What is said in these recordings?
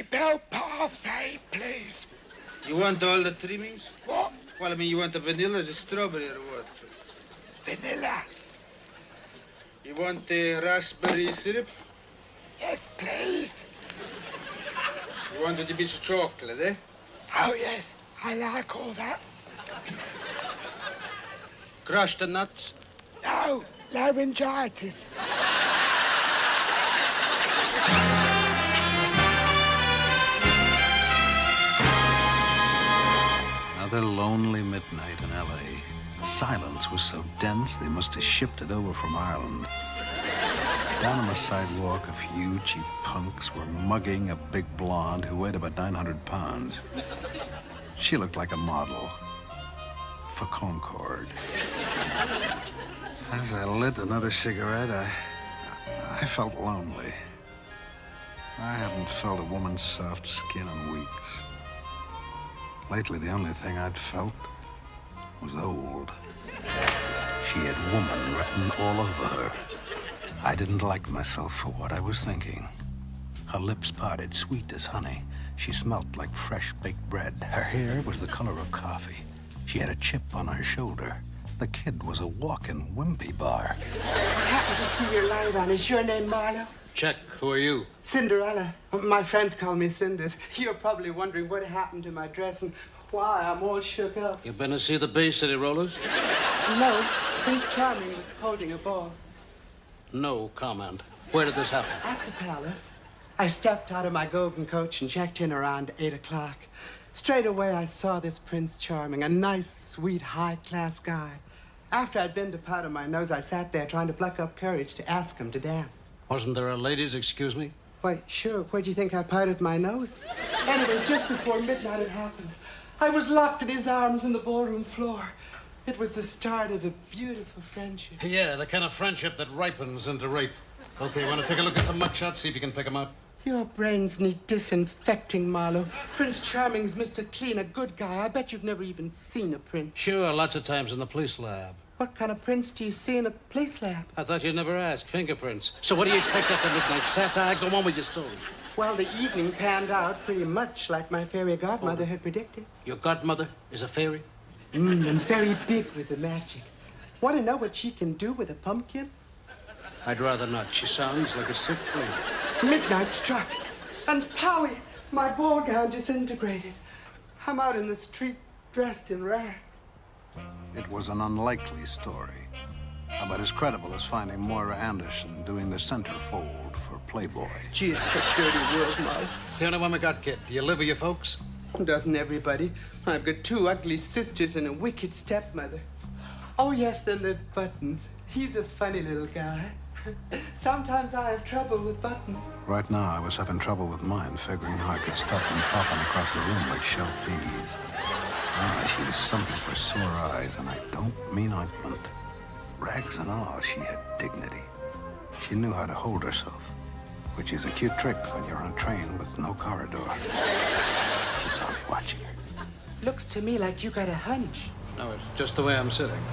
Bell parfait, please. You want all the trimmings? What? Well, I mean, you want the vanilla, the strawberry, or what? Vanilla. You want the raspberry syrup? Yes, please. You want the bit of chocolate, eh? Oh, yes. I like all that. Crushed the nuts? No, laryngitis. Another lonely midnight in L.A. The silence was so dense they must have shipped it over from Ireland. Down on the sidewalk, a few cheap punks were mugging a big blonde who weighed about 900 pounds. She looked like a model for Concord. As I lit another cigarette, I felt lonely. I hadn't felt a woman's soft skin in weeks. Lately, the only thing I'd felt was old. She had woman written all over her. I didn't like myself for what I was thinking. Her lips parted sweet as honey. She smelt like fresh baked bread. Her hair was the color of coffee. She had a chip on her shoulder. The kid was a walking wimpy bar. I happened to see your light on. Is your name Marlowe? Check. Who are you? Cinderella. My friends call me Cinders. You're probably wondering what happened to my dress and why I'm all shook up. You been to see the Bay City Rollers? No, Prince Charming was holding a ball. No comment. Where did this happen? At the palace. I stepped out of my golden coach and checked in around 8 o'clock. Straight away, I saw this Prince Charming, a nice, sweet, high-class guy. After I'd been to powder my nose, I sat there trying to pluck up courage to ask him to dance. Wasn't there a ladies' excuse me? Why, sure. Where do you think I powdered my nose? Anyway, just before midnight it happened. I was locked in his arms on the ballroom floor. It was the start of a beautiful friendship. Yeah, the kind of friendship that ripens into rape. Okay, want to take a look at some mugshots, see if you can pick them out? Your brains need disinfecting, Marlowe. Prince Charming's Mr. Clean, a good guy. I bet you've never even seen a prince. Sure, lots of times in the police lab. What kind of prince do you see in a police lab? I thought you'd never ask. Fingerprints. So what do you expect after midnight satire? Go on with your story. Well, the evening panned out pretty much like my fairy godmother had predicted. Your godmother is a fairy? And very big with the magic. Want to know what she can do with a pumpkin? I'd rather not. She sounds like a sick flea. Midnight struck, and powie, my ball gown disintegrated. I'm out in the street dressed in rags. It was an unlikely story, about as credible as finding Moira Anderson doing the centerfold for Playboy. Gee, it's a dirty world, Mike. It's the only one we got, kid. Do you live with your folks? Doesn't everybody? I've got 2 ugly sisters and a wicked stepmother. Oh, yes, then there's Buttons. He's a funny little guy. Sometimes I have trouble with Buttons. Right now, I was having trouble with mine, figuring how I could stop them popping across the room like shelled peas. Ah, she was something for sore eyes, and I don't mean ointment. Rags and all, she had dignity. She knew how to hold herself, which is a cute trick when you're on a train with no corridor. She saw me watching her. Looks to me like you got a hunch. No, it's just the way I'm sitting.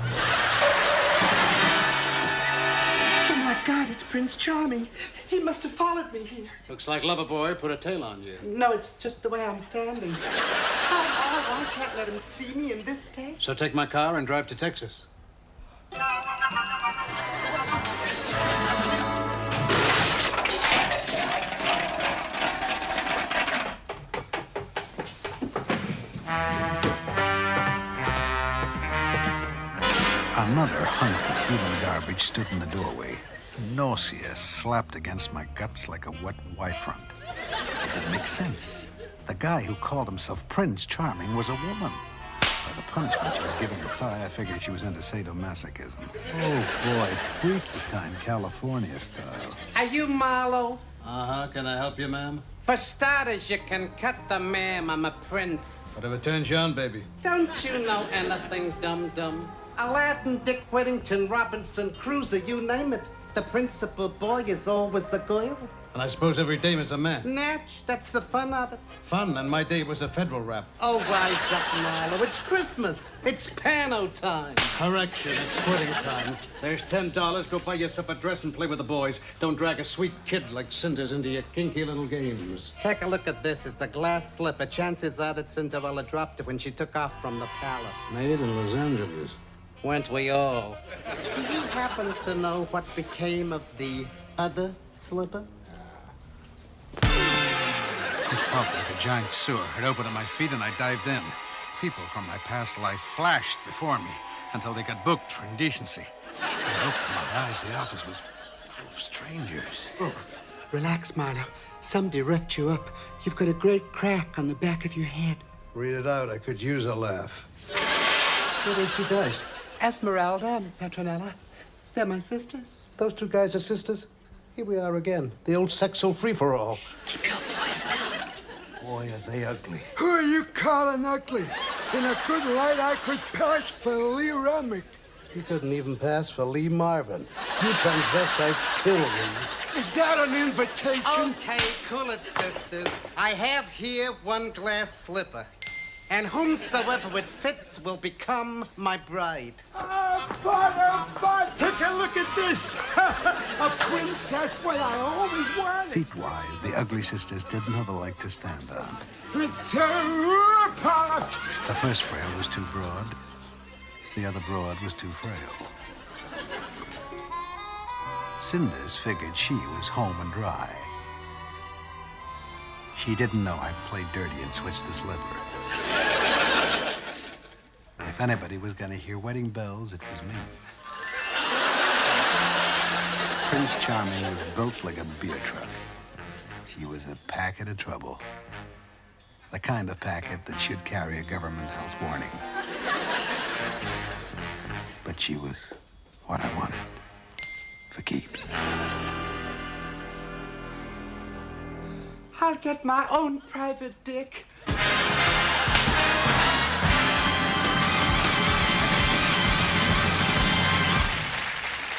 Oh, my God, it's Prince Charming. He must have followed me here. Looks like Loverboy put a tail on you. No, it's just the way I'm standing. Oh, I can't let him see me in this state. So take my car and drive to Texas. Another hunk of human garbage stood in the doorway. Nausea slapped against my guts like a wet Y-front. It didn't make sense. The guy who called himself Prince Charming was a woman. By the punishment she was giving her thigh, I figured she was into sadomasochism. Oh, boy, freaky time, California style. Are you Marlowe? Uh-huh. Can I help you, ma'am? For starters, you can cut the ma'am. I'm a prince. Whatever turns you on, baby. Don't you know anything, dum-dum? Aladdin, Dick Whittington, Robinson Crusoe, you name it. The principal boy is always a girl. And I suppose every dame is a man. Natch, that's the fun of it. Fun, and my day was a federal rap. Oh, wise up, Marlo. It's Christmas. It's pano time. Correction, it's quitting time. There's $10. Go buy yourself a dress and play with the boys. Don't drag a sweet kid like Cinders into your kinky little games. Take a look at this. It's a glass slipper. Chances are that Cinderella dropped it when she took off from the palace. Made in Los Angeles. Weren't we all? Do you happen to know what became of the other slipper? It felt like a giant sewer. It opened at my feet and I dived in. People from my past life flashed before me until they got booked for indecency. I opened my eyes. The office was full of strangers. Oh, relax, Marlo. Somebody roughed you up. You've got a great crack on the back of your head. Read it out. I could use a laugh. Who are these two guys? Esmeralda and Petronella. They're my sisters. Those two guys are sisters? Here we are again. The old sexual free-for-all. Keep your voice down. Boy, are they ugly. Who are you calling ugly? In a good light, I could pass for Lee Remick. He couldn't even pass for Lee Marvin. You transvestites kill me. Is that an invitation? Okay, cool it, sisters. I have here one glass slipper. And whomsoever it fits will become my bride. But, take a look at this. A prince, that's what I always wanted. Feet-wise, the ugly sisters didn't have a leg to stand on. It's a ripoff. The first frail was too broad. The other broad was too frail. Cinders figured she was home and dry. She didn't know I'd played dirty and switched the slipper. If anybody was going to hear wedding bells, it was me. Prince Charming was built like a beer truck. She was a packet of trouble. The kind of packet that should carry a government health warning. But she was what I wanted. For keeps. I'll get my own private dick.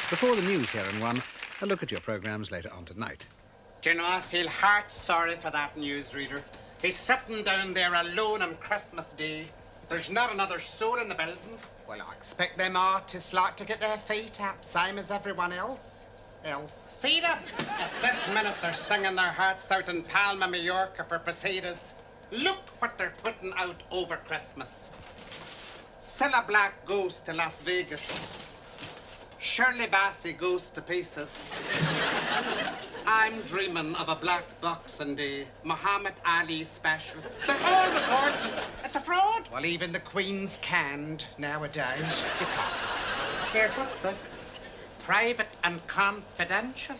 Before the news, Karen One, a look at your programs later on tonight. Do you know, I feel heart sorry for that newsreader. He's sitting down there alone on Christmas Day. There's not another soul in the building. Well, I expect them artists like to get their feet up, same as everyone else. Feet up! At this minute, they're singing their hearts out in Palma, Mallorca for Posadas. Look what they're putting out over Christmas. Cilla Black goes to Las Vegas. Shirley Bassey goes to pieces. I'm dreaming of a black Boxing Day, Muhammad Ali special. They're all recordings. It's a fraud. Well, even the Queen's canned nowadays. You can't. Here, what's this? Private and confidential.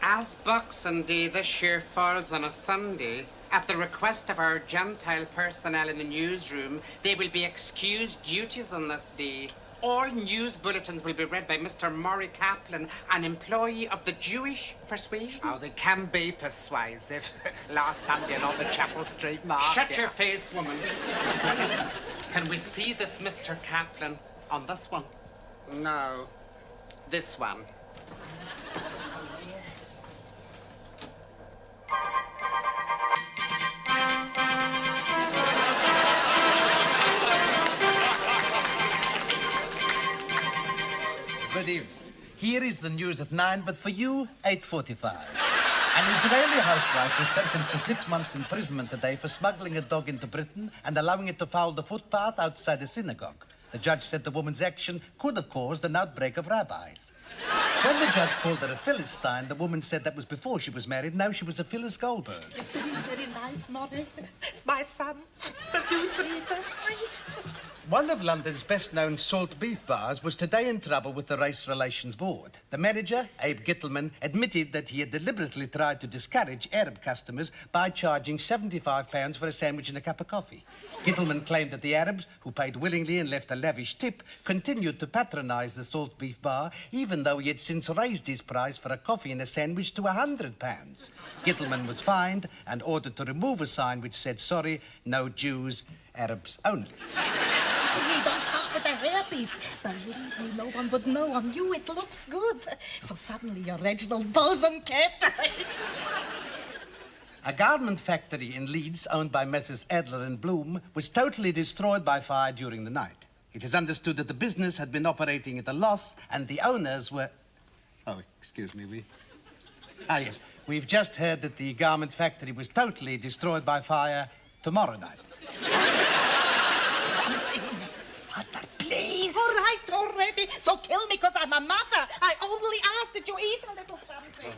As Boxing Day this year falls on a Sunday, at the request of our Gentile personnel in the newsroom, there will be excused duties on this day. All news bulletins will be read by Mr. Murray Kaplan, an employee of the Jewish persuasion. Oh, they can be persuasive. Last Sunday on the Chapel Street Market. Shut your face, woman. Can we see this Mr. Kaplan on this one? No, this one. Good evening. Here is the news at 9, but for you, 8:45. An Israeli housewife was sentenced to 6 months imprisonment today for smuggling a dog into Britain and allowing it to foul the footpath outside a synagogue. The judge said the woman's action could have caused an outbreak of rabbis. When the judge called her a Philistine, the woman said that was before she was married. Now she was a Phyllis Goldberg. You're doing very nice, Mommy. It's my son. Producing me. One of London's best-known salt beef bars was today in trouble with the Race Relations Board. The manager, Abe Gittleman, admitted that he had deliberately tried to discourage Arab customers by charging £75 for a sandwich and a cup of coffee. Gittleman claimed that the Arabs, who paid willingly and left a lavish tip, continued to patronise the salt beef bar, even though he had since raised his price for a coffee and a sandwich to £100. Gittleman was fined and ordered to remove a sign which said, "Sorry, no Jews, Arabs only." Hey, don't fuss with the hairpiece. Believe me, no one would know. On you, it looks good. So suddenly you're Reginald Boson Cap. A garment factory in Leeds, owned by Messrs. Adler and Bloom, was totally destroyed by fire during the night. It is understood that the business had been operating at a loss and the owners were... Oh, excuse me, yes. We've just heard that the garment factory was totally destroyed by fire tomorrow night. Please. All right, already. So kill me because I'm a mother. I only asked that you eat a little something.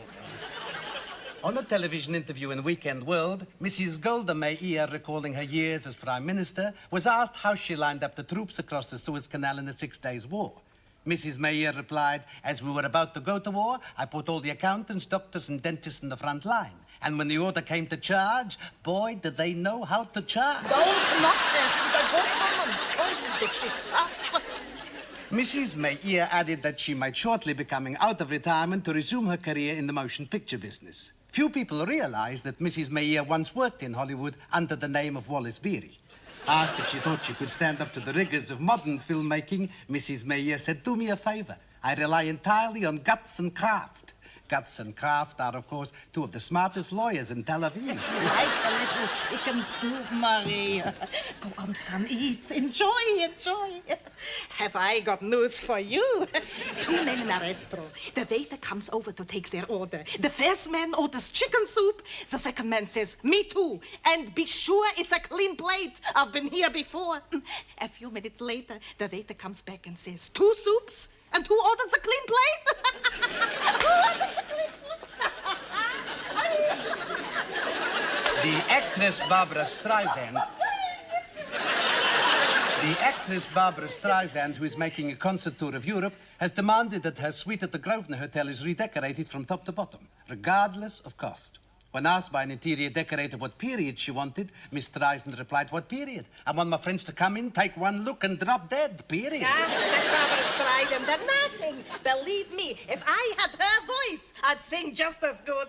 On a television interview in Weekend World, Mrs. Golda Meir, recalling her years as Prime Minister, was asked how she lined up the troops across the Suez Canal in the 6 Days' War. Mrs. Meir replied, "As we were about to go to war, I put all the accountants, doctors and dentists in the front line. And when the order came to charge, boy, did they know how to charge." Don't knock her. She's a good woman. Oh, did she suffer? Mrs. Meir added that she might shortly be coming out of retirement to resume her career in the motion picture business. Few people realize that Mrs. Meir once worked in Hollywood under the name of Wallace Beery. Asked if she thought she could stand up to the rigors of modern filmmaking, Mrs. Meir said, "Do me a favor. I rely entirely on guts and craft." Guts and Kraft are, of course, two of the smartest lawyers in Tel Aviv. Like a little chicken soup, Maria. Go on, son, eat. Enjoy, enjoy. Have I got news for you? Two men in a restaurant. The waiter comes over to take their order. The first man orders chicken soup. The second man says, "Me too. And be sure it's a clean plate. I've been here before." A few minutes later, the waiter comes back and says, "2 soups? And who orders a clean plate?" Who orders a clean plate? The actress Barbara Streisand, who is making a concert tour of Europe, has demanded that her suite at the Grosvenor Hotel is redecorated from top to bottom, regardless of cost. When asked by an interior decorator what period she wanted, Miss Streisand replied, "What period? I want my friends to come in, take one look and drop dead, period." That Barbara Streisand, they're nothing. Believe me, if I had her voice, I'd sing just as good.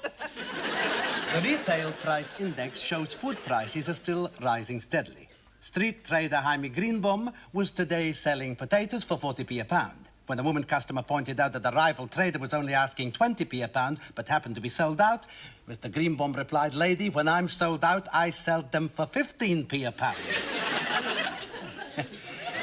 The retail price index shows food prices are still rising steadily. Street trader Jaime Greenbaum was today selling potatoes for 40p a pound. When a woman customer pointed out that the rival trader was only asking 20p a pound, but happened to be sold out, Mr. Greenbaum replied, "Lady, when I'm sold out, I sell them for 15p a pound."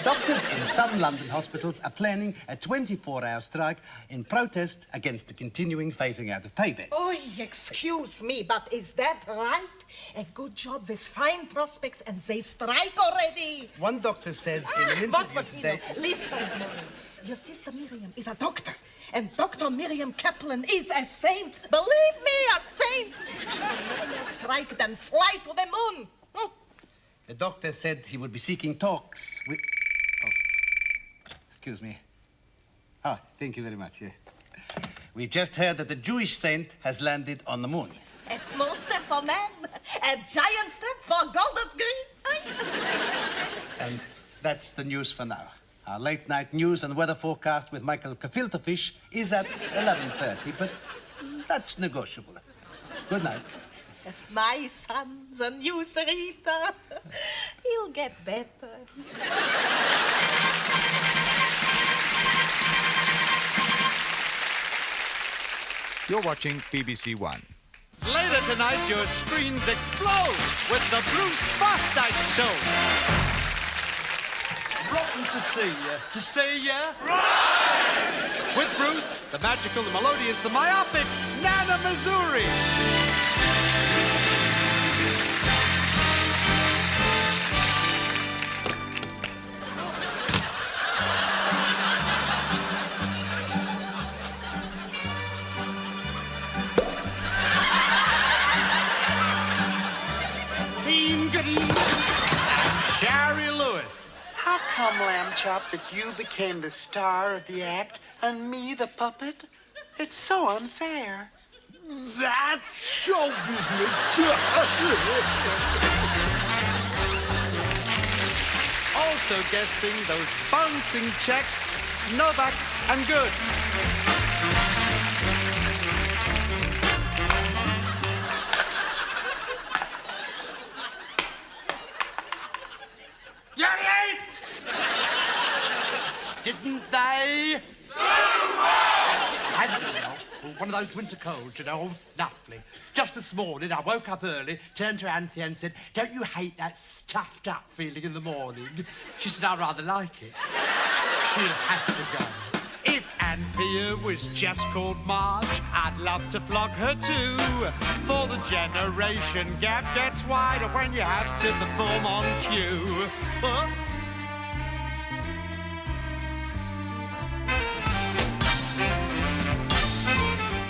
Doctors in some London hospitals are planning a 24-hour strike in protest against the continuing phasing out of pay beds. Oh, excuse me, but is that right? A good job with fine prospects and they strike already. One doctor said in an interview today... Listen, Miriam. Your sister Miriam is a doctor, and Dr. Miriam Kaplan is a saint. Believe me, a saint. She'll no more strike than fly to the moon. The doctor said he would be seeking talks with... Oh, excuse me. Oh, thank you very much, yeah. We've just heard that the Jewish saint has landed on the moon. A small step for man, a giant step for Golders Green. And that's the news for now. Our late-night news and weather forecast with Michael Gefilte is at 11:30, but that's negotiable. Good night. As my son's a news reader, he'll get better. You're watching BBC One. Later tonight, your screens explode with the Bruce Fosdyke Show. Rotten to see ya. To see ya? Right! With Bruce, the magical, the melodious, the myopic Nana Missouri. Dean Green and Shari Lewis. How come, lamb chop, that you became the star of the act and me the puppet? It's so unfair. That's show business. Also guesting those bouncing checks, Novak and Good. You're late! Didn't they? One of those winter colds, you know, all snuffly. Just this morning, I woke up early, turned to Anthea and said, "Don't you hate that stuffed up feeling in the morning?" She said, "I rather like it." She'll have to go. If Anthea was just called Marge, I'd love to flog her too. For the generation gap gets wider when you have to perform on cue. Huh?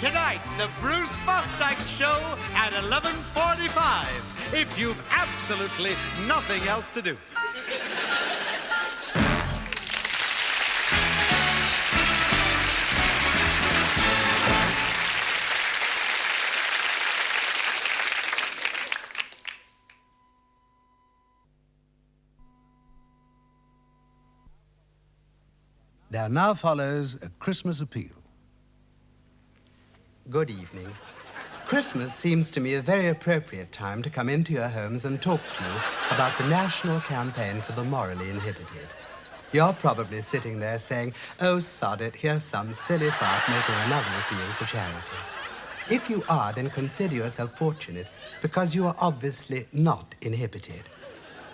Tonight, the Bruce Fosdyke Show at 11:45, if you've absolutely nothing else to do. There now follows a Christmas appeal. Good evening. Christmas seems to me a very appropriate time to come into your homes and talk to you about the national campaign for the morally inhibited. You're probably sitting there saying, "Oh, sod it, here's some silly fart making another appeal for charity." If you are, then consider yourself fortunate, because you are obviously not inhibited.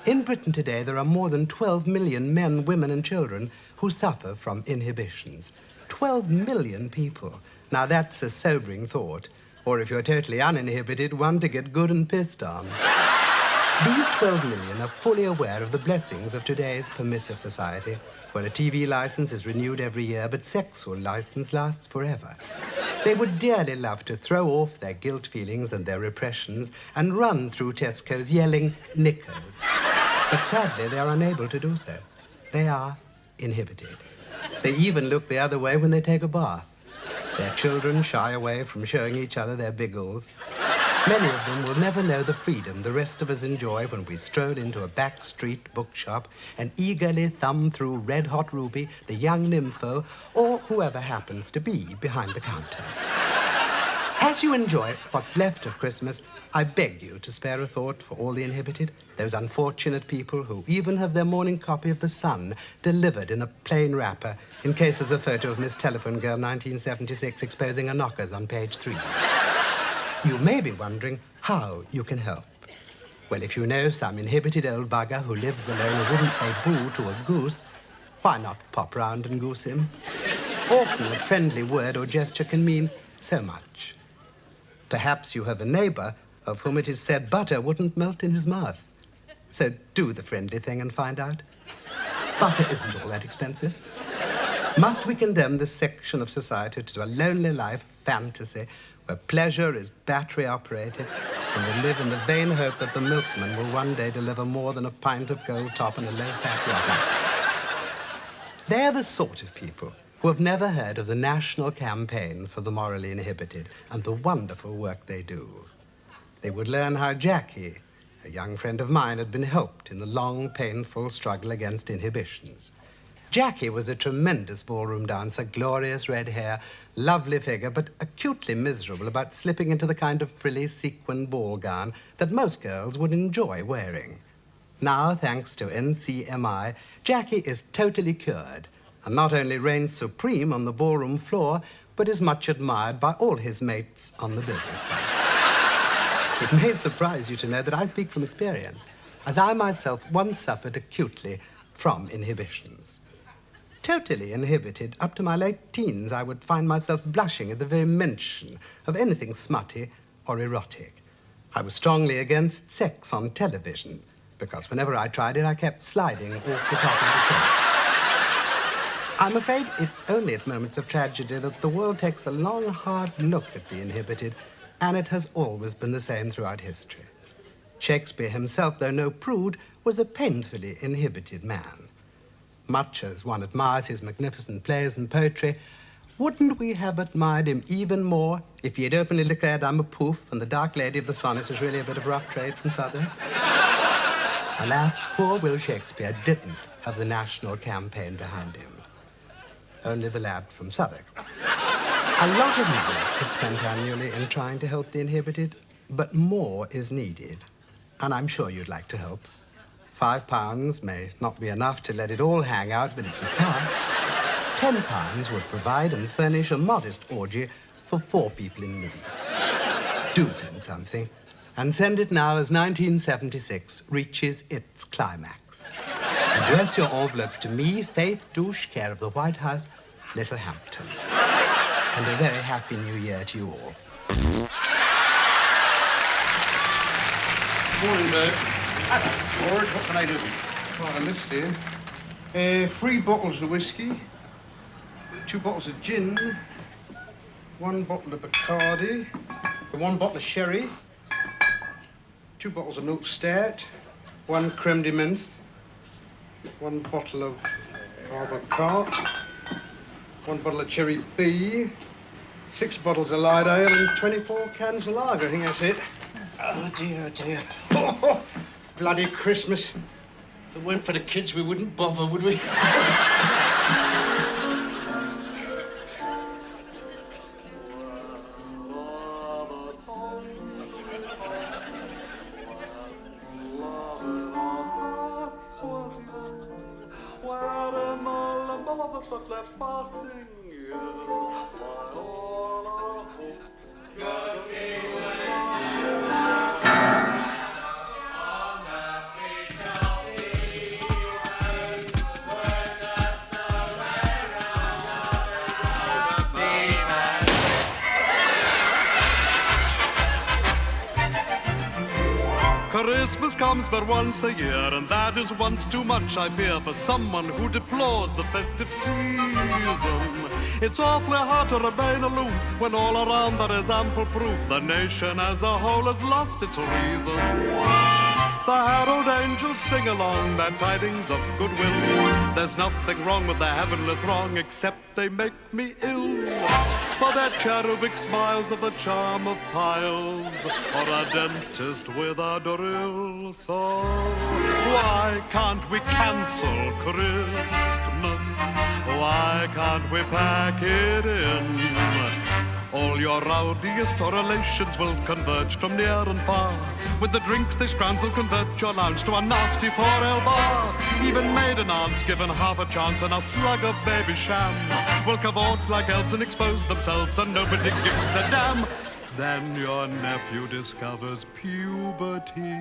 In Britain today, there are more than 12 million men, women, and children who suffer from inhibitions. 12 million people. Now, that's a sobering thought. Or if you're totally uninhibited, one to get good and pissed on. These 12 million are fully aware of the blessings of today's permissive society, where a TV license is renewed every year, but sexual license lasts forever. They would dearly love to throw off their guilt feelings and their repressions and run through Tesco's yelling knickers. But sadly, they are unable to do so. They are inhibited. They even look the other way when they take a bath. Their children shy away from showing each other their biggles. Many of them will never know the freedom the rest of us enjoy when we stroll into a back street bookshop and eagerly thumb through Red Hot Ruby, the Young Nympho, or whoever happens to be behind the counter. As you enjoy what's left of Christmas, I beg you to spare a thought for all the inhibited, those unfortunate people who even have their morning copy of The Sun delivered in a plain wrapper in case there's a photo of Miss Telephone Girl 1976 exposing her knockers on page 3. You may be wondering how you can help. Well, if you know some inhibited old bugger who lives alone who wouldn't say boo to a goose, why not pop round and goose him? Often a friendly word or gesture can mean so much. Perhaps you have a neighbor of whom it is said butter wouldn't melt in his mouth. So do the friendly thing and find out. Butter isn't all that expensive. Must we condemn this section of society to a lonely life fantasy where pleasure is battery-operated and we live in the vain hope that the milkman will one day deliver more than a pint of gold top and a low-fat rotter? They're the sort of people who have never heard of the national campaign for the morally inhibited and the wonderful work they do. They would learn how Jackie, a young friend of mine, had been helped in the long, painful struggle against inhibitions. Jackie was a tremendous ballroom dancer, glorious red hair, lovely figure, but acutely miserable about slipping into the kind of frilly sequin ball gown that most girls would enjoy wearing. Now, thanks to NCMI, Jackie is totally cured and not only reigns supreme on the ballroom floor, but is much admired by all his mates on the building site. It may surprise you to know that I speak from experience, as I myself once suffered acutely from inhibitions. Totally inhibited, up to my late teens, I would find myself blushing at the very mention of anything smutty or erotic. I was strongly against sex on television, because whenever I tried it, I kept sliding off the top of the set. I'm afraid it's only at moments of tragedy that the world takes a long, hard look at the inhibited, and it has always been the same throughout history. Shakespeare himself, though no prude, was a painfully inhibited man. Much as one admires his magnificent plays and poetry, wouldn't we have admired him even more if he had openly declared I'm a poof and the Dark Lady of the Sonnet is really a bit of rough trade from Southwark? Alas, poor Will Shakespeare didn't have the national campaign behind him. Only the lad from Southwark. A lot of money is spent annually in trying to help the inhibited, but more is needed. And I'm sure you'd like to help. £5 may not be enough to let it all hang out, but it's a start. £10 would provide and furnish a modest orgy for 4 people in need. Do send something, and send it now as 1976 reaches its climax. Address your envelopes to me, Faith Douche, care of the White House, Littlehampton. And a very happy New Year to you all. Morning, Dave. George, what can I do? Got a list here. 3 bottles of whiskey, 2 bottles of gin, 1 bottle of Bacardi, 1 bottle of sherry, 2 bottles of milk stout, 1 creme de menthe, 1 bottle of Arbor, 1 bottle of cherry B, 6 bottles of light ale, and 24 cans of lager. I think that's it. Oh, dear, oh, dear. Oh, bloody Christmas. If it weren't for the kids, we wouldn't bother, would we? Christmas comes but once a year, and that is once too much, I fear, for someone who deplores the festive season. It's awfully hard to remain aloof when all around there is ample proof the nation as a whole has lost its reason. The herald angels sing along their tidings of goodwill. There's nothing wrong with the heavenly throng except they make me ill. For their cherubic smiles of the charm of piles, or a dentist with a drill. So why can't we cancel Christmas? Why can't we pack it in? All your rowdiest relations will converge from near and far. With the drinks they scrounge will convert your lounge to a nasty 4-ale bar. Even maiden aunts given half a chance and a slug of baby sham will cavort like elves and expose themselves, and nobody gives a damn. Then your nephew discovers puberty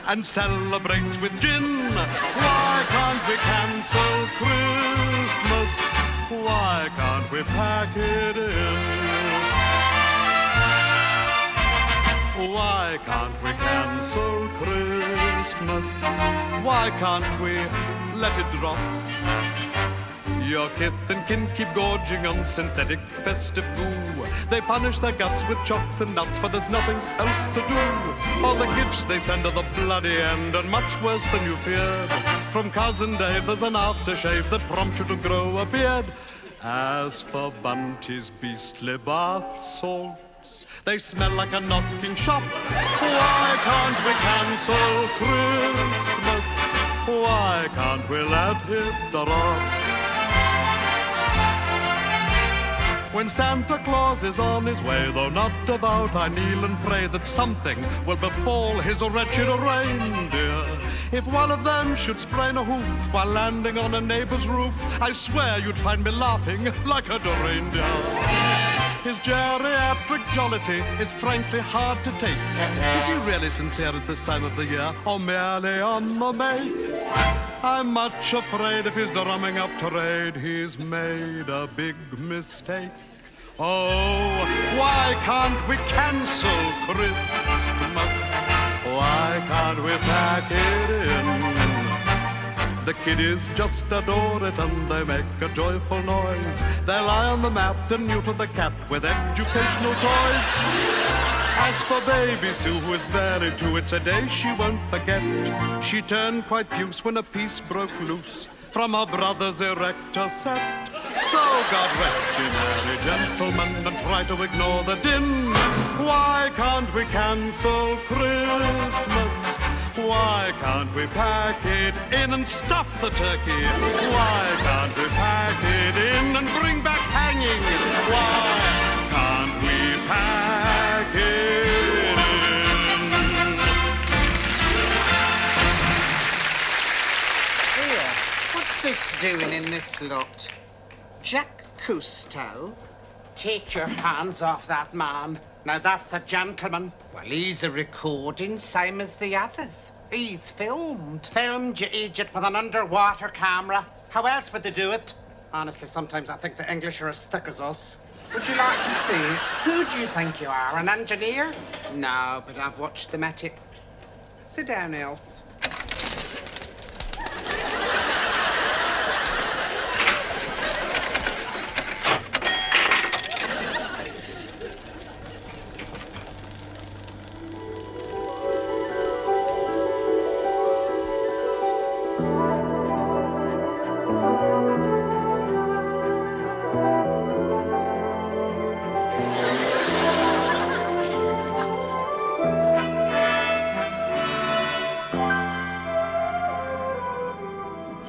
and celebrates with gin. Why can't we cancel Christmas? Why can't we pack it in? Why can't we cancel Christmas? Why can't we let it drop? Your kith and kin keep gorging on synthetic festive goo. They punish their guts with chocks and nuts, for there's nothing else to do. All the gifts they send are the bloody end, and much worse than you feared. From Cousin Dave there's an aftershave that prompts you to grow a beard. As for Bunty's beastly bath salts, they smell like a knocking shop. Why can't we cancel Christmas? Why can't we let it drop? When Santa Claus is on his way, though not devout, I kneel and pray that something will befall his wretched reindeer. If one of them should sprain a hoof while landing on a neighbor's roof, I swear you'd find me laughing like a reindeer. His geriatric jollity is frankly hard to take. Is he really sincere at this time of the year, or merely on the make? I'm much afraid if he's drumming up trade, he's made a big mistake. Oh, why can't we cancel Christmas? Why can't we pack it in? The kiddies just adore it and they make a joyful noise. They lie on the mat and neuter the cat with educational toys. As for baby Sue, who is married to, it's a day she won't forget. She turned quite puce when a piece broke loose. from our brothers erector set. So God rest you, merry gentlemen, and try to ignore the din. Why can't we cancel Christmas? Why can't we pack it in and stuff the turkey? Why can't we pack it in and bring back hanging? Why can't we pack it in? Here, what's this doing in this lot? Jack Cousteau? Take your hands off that man. Now that's a gentleman. Well, he's a recording, same as the others. He's filmed. Filmed, you idiot, with an underwater camera. How else would they do it? Honestly, sometimes I think the English are as thick as us. Would you like to see it? Who do you think you are, an engineer? No, but I've watched them at it. Sit down, Else.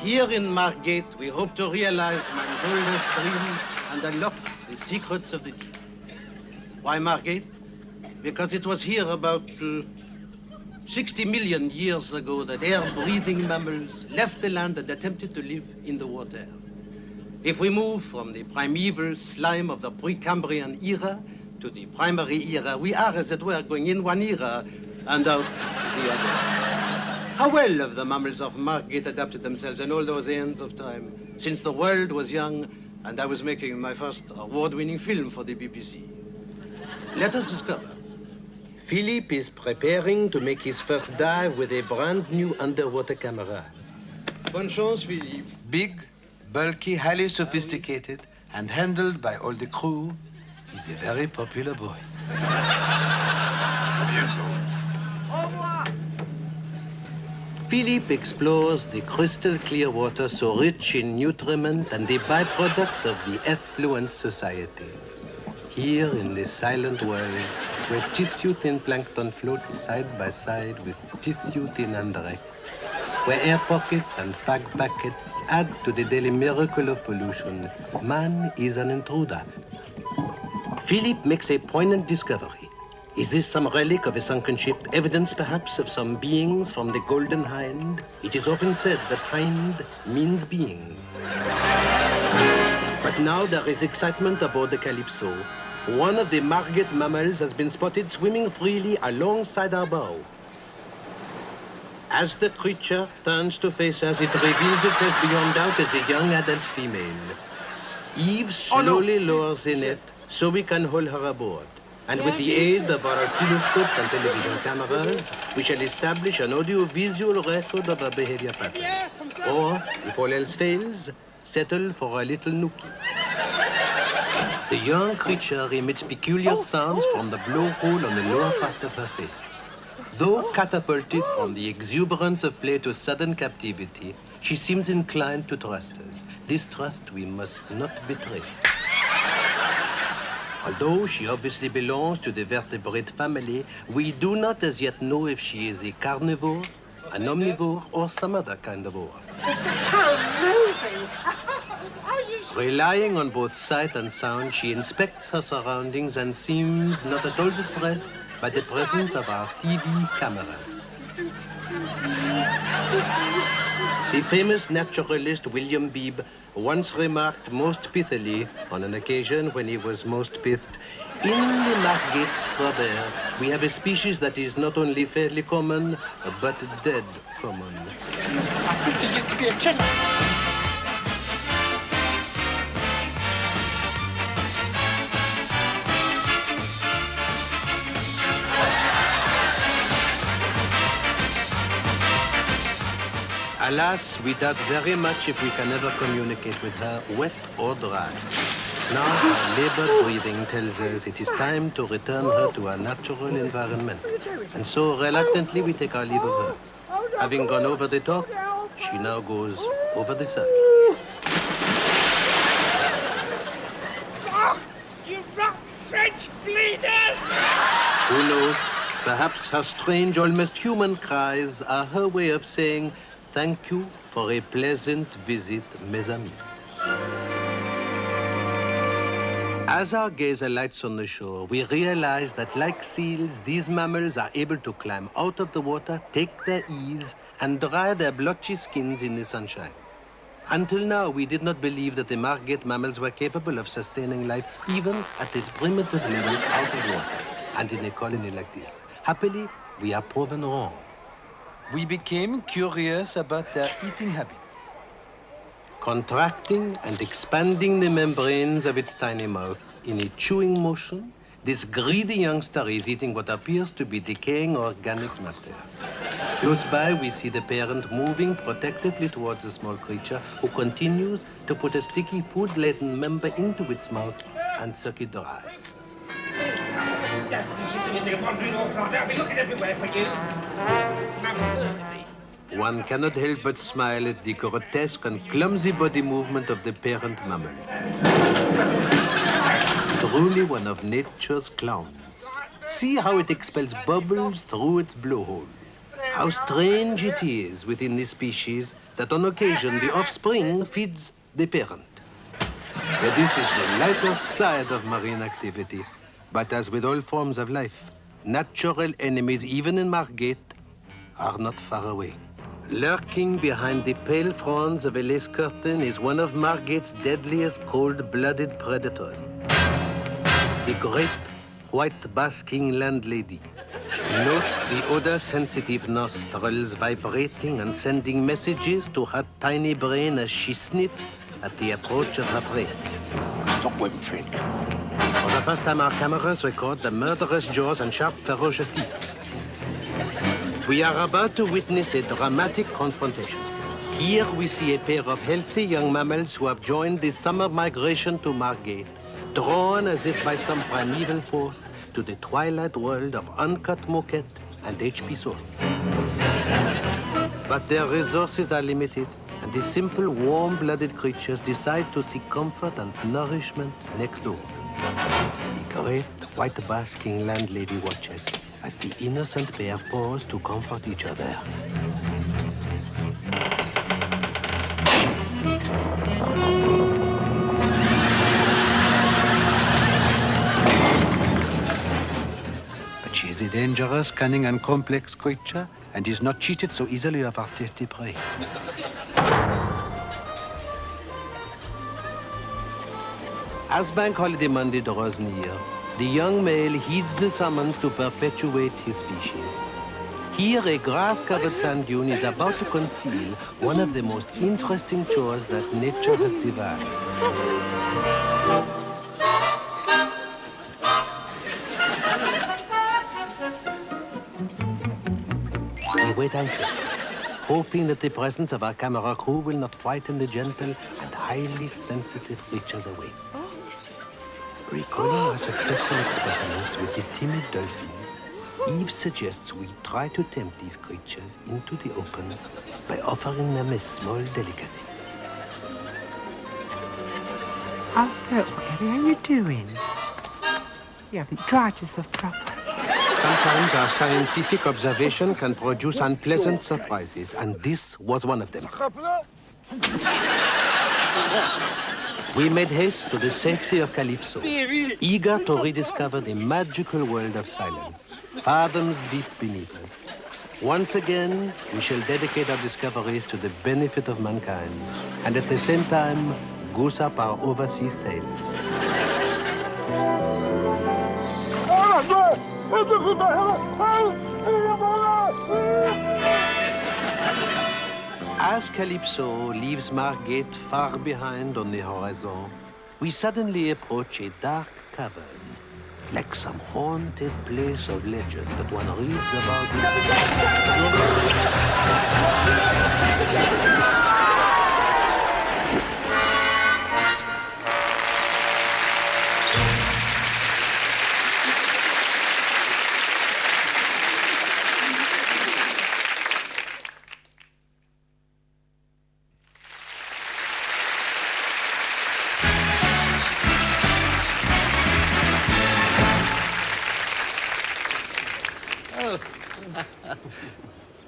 Here in Margate, we hope to realize my boldest dream and unlock the secrets of the deep. Why Margate? Because it was here about 60 million years ago that air-breathing mammals left the land and attempted to live in the water. If we move from the primeval slime of the Precambrian era to the primary era, we are, as it were, going in one era and out the other. How well have the mammals of Margate adapted themselves in all those aeons of time, since the world was young and I was making my first award-winning film for the BBC. Let us discover. Philippe is preparing to make his first dive with a brand new underwater camera. Bonne chance, Philippe. Big, bulky, highly sophisticated, and handled by all the crew, he's a very popular boy. Philippe explores the crystal clear water so rich in nutriment and the byproducts of the effluent society. Here in this silent world, where tissue-thin plankton floats side by side with tissue-thin underex, where air pockets and fag packets add to the daily miracle of pollution, man is an intruder. Philippe makes a poignant discovery. Is this some relic of a sunken ship, evidence perhaps of some beings from the Golden Hind? It is often said that hind means beings. But now there is excitement aboard the Calypso. One of the Margate mammals has been spotted swimming freely alongside our bow. As the creature turns to face us, it reveals itself beyond doubt as a young adult female. Eve slowly lowers the net so we can haul her aboard. And with the aid of our oscilloscopes and television cameras, we shall establish an audio-visual record of her behavior pattern. Or, if all else fails, settle for a little nookie. The young creature emits peculiar sounds from the blowhole on the lower part of her face. Though catapulted from the exuberance of play to sudden captivity, she seems inclined to trust us. This trust we must not betray. Although she obviously belongs to the vertebrate family, we do not as yet know if she is a carnivore, an omnivore, or some other kind of ore. Relying on both sight and sound, she inspects her surroundings and seems not at all distressed by the presence of our TV cameras. The famous naturalist William Beebe once remarked most pithily, on an occasion when he was most pithed, in the Margate scrub air, we have a species that is not only fairly common, but dead common. I think there used to be a tenor. Alas, we doubt very much if we can ever communicate with her, wet or dry. Now, her labored breathing tells us it is time to return her to her natural environment. And so, reluctantly, we take our leave of her. Having gone over the top, she now goes over the sun. Oh, you rotten French bleeders! Who knows? Perhaps her strange, almost human cries are her way of saying thank you for a pleasant visit, mes amis. As our gaze alights on the shore, we realize that like seals, these mammals are able to climb out of the water, take their ease, and dry their blotchy skins in the sunshine. Until now, we did not believe that the Margate mammals were capable of sustaining life even at this primitive level out of water and in a colony like this. Happily, we are proven wrong. We became curious about their eating habits. Contracting and expanding the membranes of its tiny mouth in a chewing motion, this greedy youngster is eating what appears to be decaying organic matter. Close by, we see the parent moving protectively towards the small creature who continues to put a sticky food-laden member into its mouth and suck it dry. They're wandering off like that. I'll be looking everywhere for you. One cannot help but smile at the grotesque and clumsy body movement of the parent mammal. Truly one of nature's clowns. See how it expels bubbles through its blowhole. How strange it is within this species that on occasion the offspring feeds the parent. But this is the lighter side of marine activity. But as with all forms of life, natural enemies, even in Margate, are not far away. Lurking behind the pale fronds of a lace curtain is one of Margate's deadliest cold-blooded predators. The great white basking landlady. Note the odor-sensitive nostrils vibrating and sending messages to her tiny brain as she sniffs at the approach of her prey. Stop whimpering. For the first time, our cameras record the murderous jaws and sharp, ferocious teeth. We are about to witness a dramatic confrontation. Here we see a pair of healthy young mammals who have joined the summer migration to Margate, drawn as if by some primeval force to the twilight world of uncut moquette and HP sauce. But their resources are limited, and the simple, warm-blooded creatures decide to seek comfort and nourishment next door. The great white basking landlady watches as the innocent pair pause to comfort each other. But she is a dangerous, cunning, and complex creature, and is not cheated so easily of our tasty prey. As Bank Holiday Monday draws near, the young male heeds the summons to perpetuate his species. Here, a grass-covered sand dune is about to conceal one of the most interesting chores that nature has devised. We wait anxiously, hoping that the presence of our camera crew will not frighten the gentle and highly sensitive creatures away. Recalling our successful experiments with the timid dolphin, Eve suggests we try to tempt these creatures into the open by offering them a small delicacy. Arthur, what are you doing? You haven't dried yourself properly. Sometimes our scientific observation can produce unpleasant surprises, and this was one of them. We made haste to the safety of Calypso, eager to rediscover the magical world of silence, fathoms deep beneath us. Once again, we shall dedicate our discoveries to the benefit of mankind, and at the same time, goose up our overseas sails. As Calypso leaves Margate far behind on the horizon, we suddenly approach a dark cavern, like some haunted place of legend that one reads about in...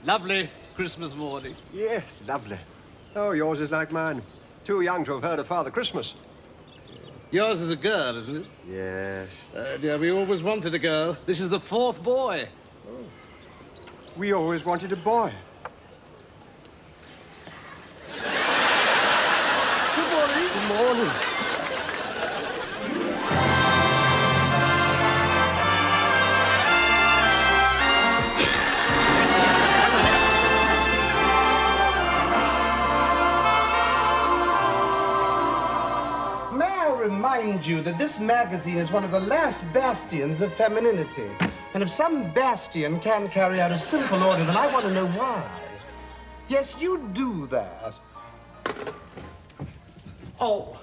Lovely Christmas morning. Yes, lovely. Oh, yours is like mine. Too young to have heard of Father Christmas. Yours is a girl, isn't it? Yes. Dear, we always wanted a girl. This is the fourth boy. Oh. We always wanted a boy. Good morning. Good morning. Remind you that this magazine is one of the last bastions of femininity. And if some bastion can carry out a simple order, then I want to know why. Yes, you do that. Oh,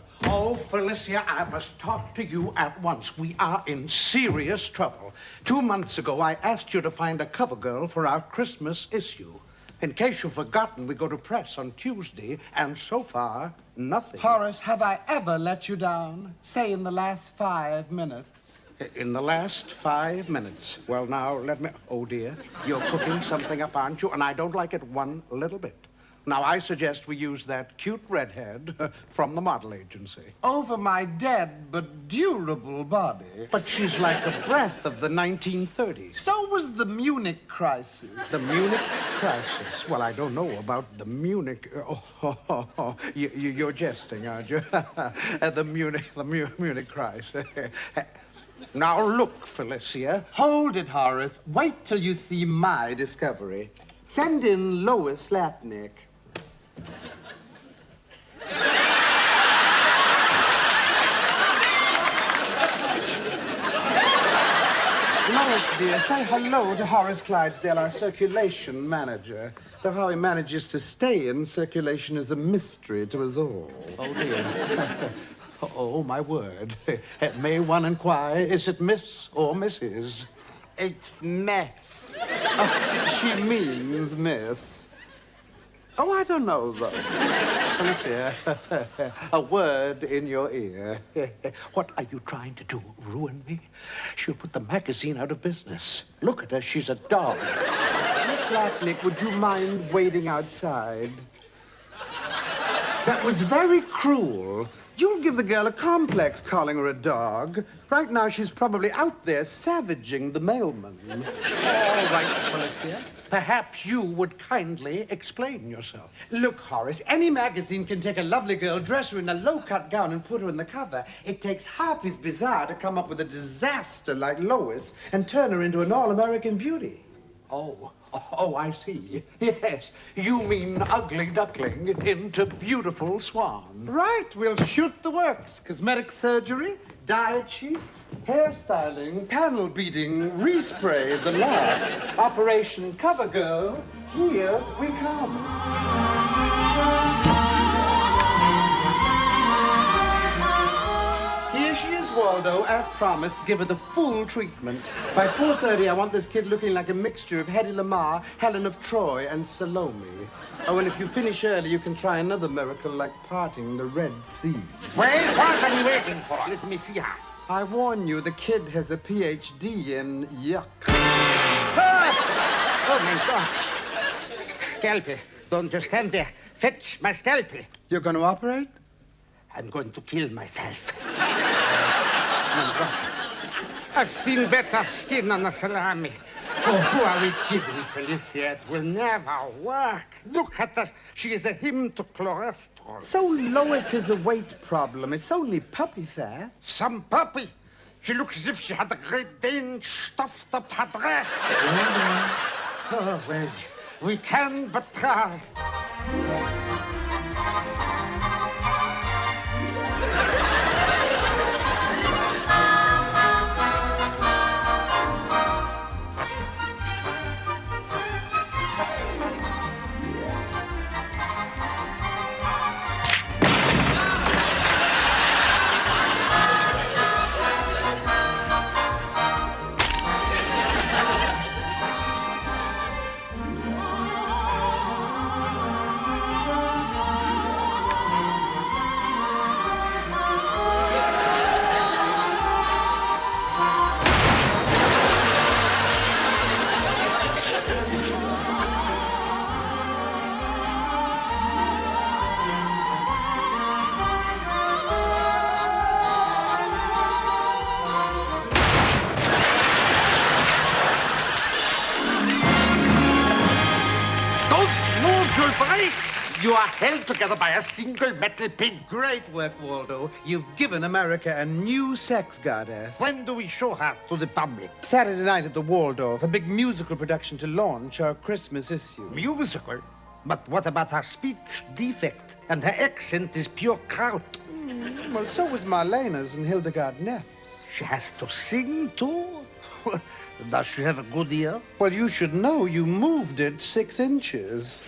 Felicia, I must talk to you at once. We are in serious trouble. 2 months ago, I asked you to find a cover girl for our Christmas issue. In case you've forgotten, we go to press on Tuesday, and so far, nothing. Horace, have I ever let you down? Say in the last 5 minutes. In the last 5 minutes. Well, now, let me... Oh, dear, you're cooking something up, aren't you? And I don't like it one little bit. Now, I suggest we use that cute redhead from the model agency. Over my dead but durable body. But she's like a breath of the 1930s. So was the Munich crisis. The Munich crisis? Well, I don't know about the Munich... You're jesting, aren't you? The Munich crisis. Now, look, Felicia. Hold it, Horace. Wait till you see my discovery. Send in Lois Latnick. Lois, dear, say hello to Horace Clydesdale, our circulation manager. Though how he manages to stay in circulation is a mystery to us all. Oh, dear. Oh, my word. May one inquire, is it Miss or Mrs.? It's Mess. Oh, she means Miss. Oh, I don't know, though. Felicia, a word in your ear. What are you trying to do, ruin me? She'll put the magazine out of business. Look at her, she's a dog. Miss Latnick, would you mind waiting outside? That was very cruel. You'll give the girl a complex calling her a dog. Right now, she's probably out there savaging the mailman. All right, Felicia. Perhaps you would kindly explain yourself. Look, Horace, any magazine can take a lovely girl, dress her in a low-cut gown, and put her in the cover. It takes Harpy's Bazaar to come up with a disaster like Lois and turn her into an all-American beauty. Oh, I see. Yes, you mean ugly duckling into beautiful swan. Right, we'll shoot the works. Cosmetic surgery, diet sheets, hairstyling, panel beating, respray, the lot. Operation Cover Girl, here we come. Here she is, Waldo, as promised. Give her the full treatment. By 4:30, I want this kid looking like a mixture of Hedy Lamarr, Helen of Troy, and Salome. Oh, and if you finish early, you can try another miracle like parting the Red Sea. Well, what are you waiting for? Let me see her. I warn you, the kid has a PhD in yuck. Ah! Oh, my God. Scalpel. Don't just stand there. Fetch my scalpel. You're going to operate? I'm going to kill myself. My God. I've seen better skin on a salami. Oh, who are we kidding, Felicia? It will never work. Look at her. She is a hymn to cholesterol. So Lois has a weight problem. It's only puppy fat. Some puppy. She looks as if she had a Great Dane stuffed up her dress. Oh, well, we can but try. You are held together by a single metal pin. Great work, Waldo. You've given America a new sex goddess. When do we show her to the public? Saturday night at the Waldorf, a big musical production to launch our Christmas issue. Musical? But what about her speech defect? And her accent is pure kraut. Well, so was Marlena's and Hildegard Neff's. She has to sing, too? Does she have a good ear? Well, you should know you moved it 6 inches.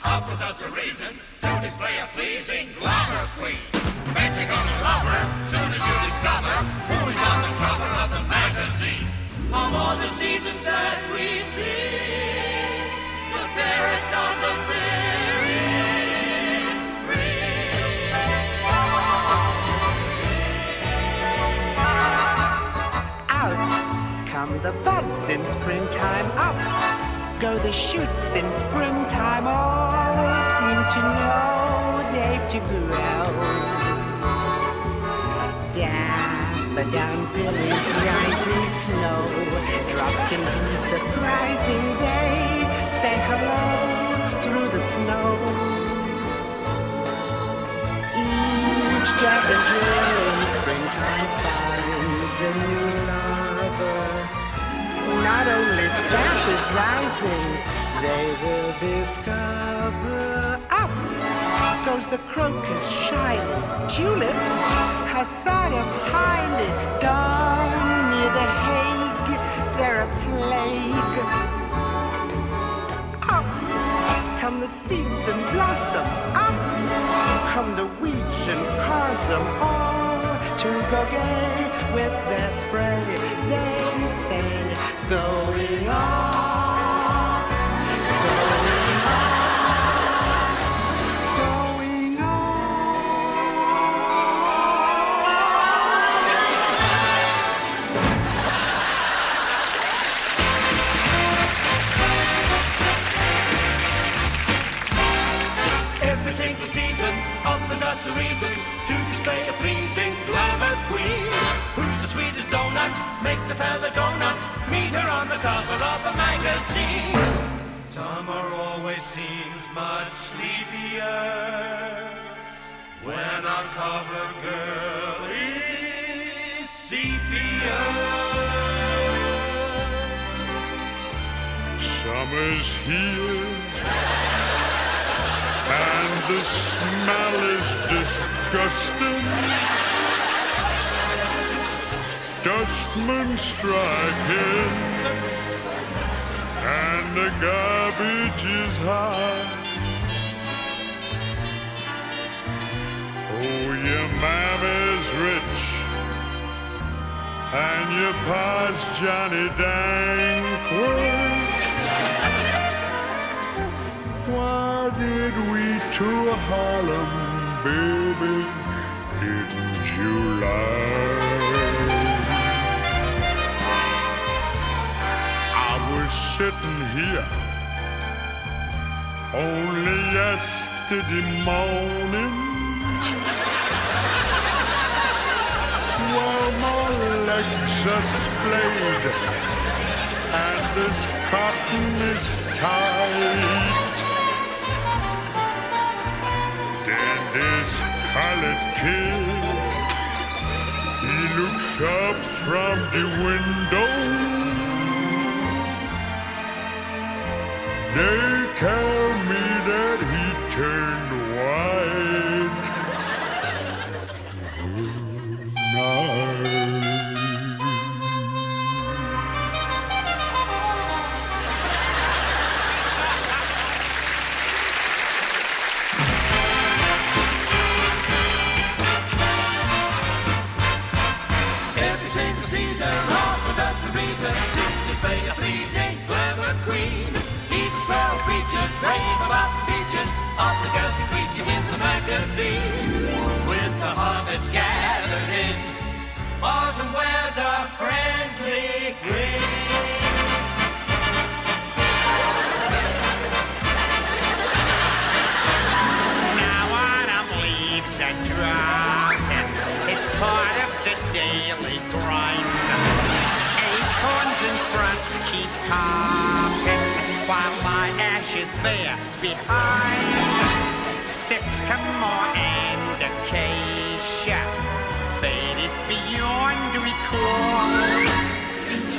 Offers us a reason to display a pleasing glamour queen. Bet you're gonna love her soon as you discover who is on the cover of the magazine. Of all the seasons that we see, the fairest of the fair is spring. Out come the buds in springtime, up go the shoots in springtime, all seem to know they've to grow. Daffodils, rising snow, drops can be surprising, they say hello through the snow. Each daffodil in springtime finds a new lover. Not only sap is rising, they will discover. Up goes the crocus shining. Tulips I thought of highly. Down near the Hague, they're a plague. Up come the seeds and blossom. Up come the wheats and cause them all to go gay with their spray. They say, going on, going on, going Every single season offers us a reason to display a pleasing glamour queen. Who's the sweetest donuts, makes a fella go nuts. Meet her on the cover of a magazine. Summer always seems much sleepier when our cover girl is sepia. Summer's here and the smell is disgusting. Dustmen striking and the garbage is high. Oh, your mama's rich and your pa's Johnny Dang. Why did we to Harlem, baby, in July? I was sitting here only yesterday morning while my legs are splayed and this cotton is tight. Then this colored kid, he looks up from the window. They tell me that he turned white. Good night. Every single season offers us a reason to display a pleasing glamour queen. Even sparrow preachers rave about the features of the girls who feature in the magazine. With the harvest gathered in, Autumn wears a friendly grin. Now autumn leaves are dropping. It's part of the daily grind. Acorns in front keep popping, while my ashes bear behind. Sycamore and acacia faded beyond recall.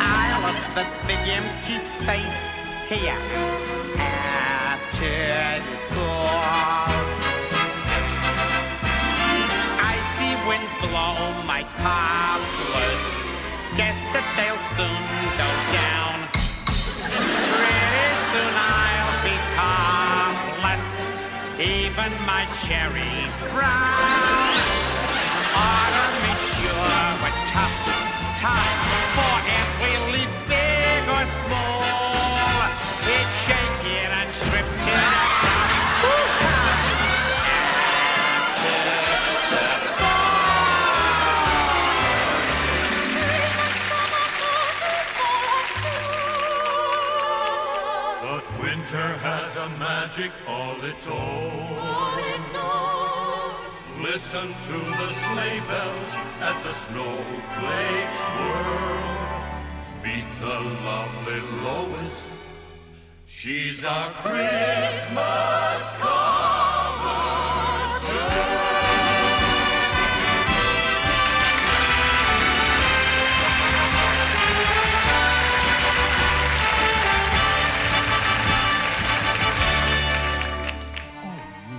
I'll of the big empty space here after the fall. Icy winds blow my poplars, guess that they'll soon go down. Pretty soon I'll be topless, even my cherries brown. Autumn is sure a tough time for every leaf, big or small. It's shaken and stripped in a Winter has a magic all its own. Listen to the sleigh bells as the snowflakes whirl. Meet the lovely Lois. She's our Christmas covered girl.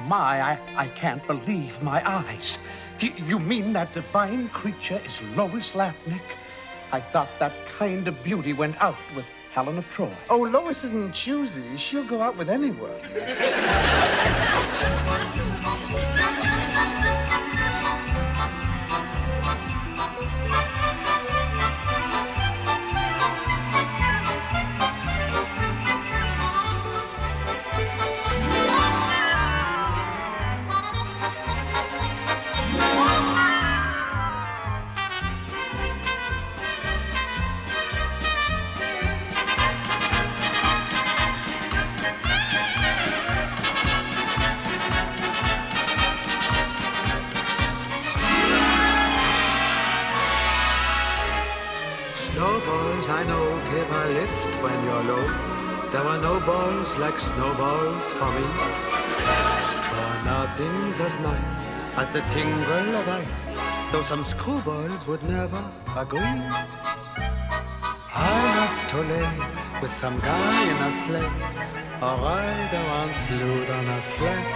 My, I can't believe my eyes. You mean that divine creature is Lois Latnick? I thought that kind of beauty went out with Helen of Troy. Oh, Lois isn't choosy. She'll go out with anyone. Snowballs, I know, give a lift when you're low. There are no balls like snowballs for me. For nothing's as nice as the tingle of ice, though some screwballs would never agree. I have to lay with some guy in a sleigh, or rider on slewed on a sled.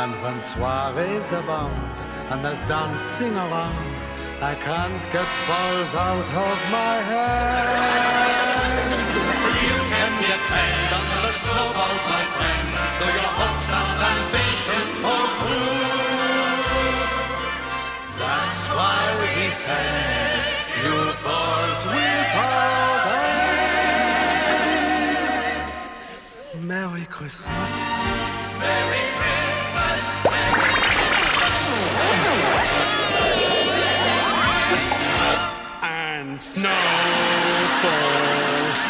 And when soirees abound and there's dancing around, I can't get balls out of my head. You can get paid under the snowballs, my friend, though your hopes and ambitions fall through. That's why we say, you balls without end. Merry Christmas. Merry Christmas. And snowballs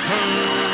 too.